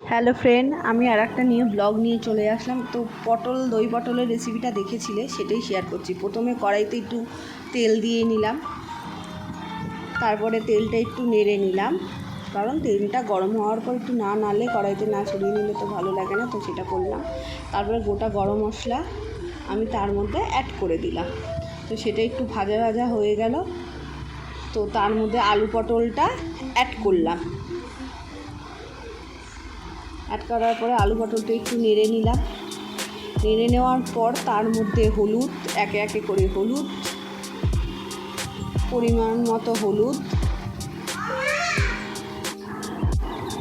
Hello friend, আমি আর একটা new blog নিয়ে চলে আসলাম। তো দই পটলের রেসিপিটা দেখেছিলে, সেটাই শেয়ার করছি। প্রথমে কড়াইতে একটু তেল দিয়ে নিলাম, তারপরে তেলটা একটু নেড়ে নিলাম, কারণ তেলটা গরম হওয়ার পর একটু না নাড়লে, কড়াইতে না ছড়িয়ে নিলে তো ভালো লাগে না, তো সেটা করলাম। তারপরে গোটা গরম মশলা আমি তার মধ্যে অ্যাড করে দিলাম। তো সেটা একটু ভাজা ভাজা হয়ে গেল, তো তার মধ্যে আলু পটলটা অ্যাড করলাম। অ্যাড করার পরে আলু পটলটা একটু নেড়ে নিলাম। নেড়ে নেওয়ার পর তার মধ্যে হলুদ, একে একে করে হলুদ, পরিমাণ মতো হলুদ,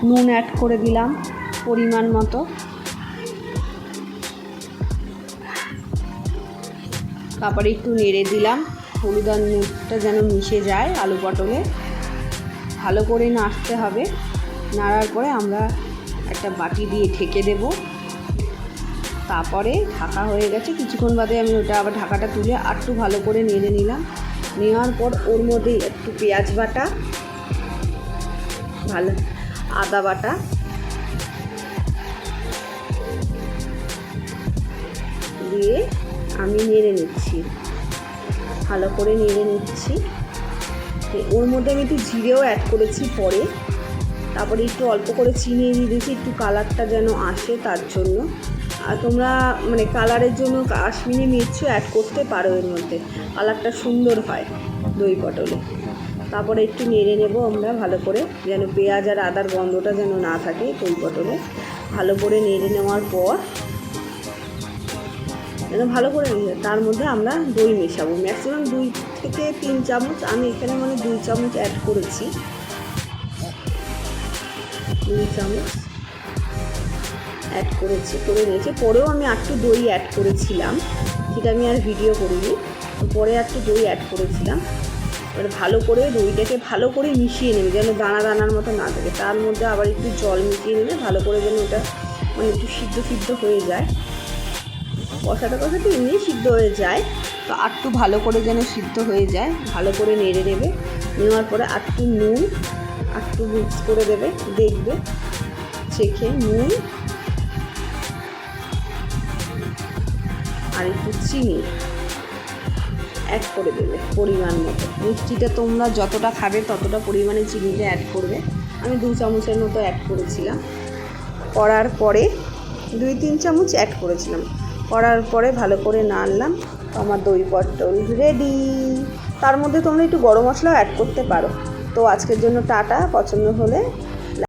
নুন অ্যাড করে দিলাম পরিমাণ মতো। তারপরে একটু নেড়ে দিলাম, হলুদ আর নুনটা যেন মিশে যায় আলু পটলে। ভালো করে নাড়তে হবে। নাড়ার পরে আমরা একটা বাটি দিয়ে ঢেকে দেব। তারপরে ঢাকা হয়ে গেছে, কিছুক্ষণ বাদে আমি ওটা আবার ঢাকাটা তুলে একটু ভালো করে নেড়ে নিলাম। নেওয়ার পর ওর মধ্যে একটু পেঁয়াজ বাটা, ভালো আদা বাটা দিয়ে আমি নেড়ে নিচ্ছি, ভালো করে নেড়ে নিচ্ছি। ওর মধ্যে আমি একটু জিরেও অ্যাড করেছি পরে। তারপরে একটু অল্প করে চিনি দিয়ে দিয়েছি, একটু কালারটা যেন আসে তার জন্য। আর তোমরা কালারের জন্য কাশ্মীরি মির্চও অ্যাড করতে পারো, এর মধ্যে কালারটা সুন্দর হয় দই পটলে। তারপরে একটু নেড়ে নেব আমরা ভালো করে, যেন পেঁয়াজ আর আদার গন্ধটা যেন না থাকে দই পটলে। ভালো করে নেড়ে নেওয়ার পর যেন ভালো করে তার মধ্যে আমরা দই মেশাবো। ম্যাক্সিমাম 2 থেকে 3 চামচ, আমি এখানে 2 চামচ অ্যাড করেছি। 2 চামচ অ্যাড করে নিয়েছি। পরেও আমি একটু দই অ্যাড করেছিলাম, সেটা আমি আর ভিডিও করিনি। পরে একটু দই অ্যাড করেছিলাম। এবার ভালো করে দইটাকে ভালো করে মিশিয়ে নেবে, যেন দানা দানার মতো না থাকে। তার মধ্যে আবার একটু জল মিশিয়ে নেবে, ভালো করে যেন ওটা একটু সিদ্ধ হয়ে যায়। কষাতে এমনি সিদ্ধ হয়ে যায়, তো একটু ভালো করে যেন সিদ্ধ হয়ে যায়। ভালো করে নেড়ে নেবে। নেওয়ার পরে একটু নুন একটু মিক্স করে দেবে, দেখবে চেখে নুন আর একটু চিনি অ্যাড করে দেবে পরিমাণ মতো। মিষ্টিটা তোমরা যতটা খাবে ততটা পরিমাণে চিনিটা অ্যাড করবে। আমি 2 চামচের মতো অ্যাড করেছিলাম। করার পরে 2-3 চামচ অ্যাড করেছিলাম। করার পরে ভালো করে নাড়লাম, আমার দই পটল রেডি। তার মধ্যে তোমরা একটু গরম মশলাও অ্যাড করতে পারো। তো আজকের জন্য টাটা। পছন্দ হলে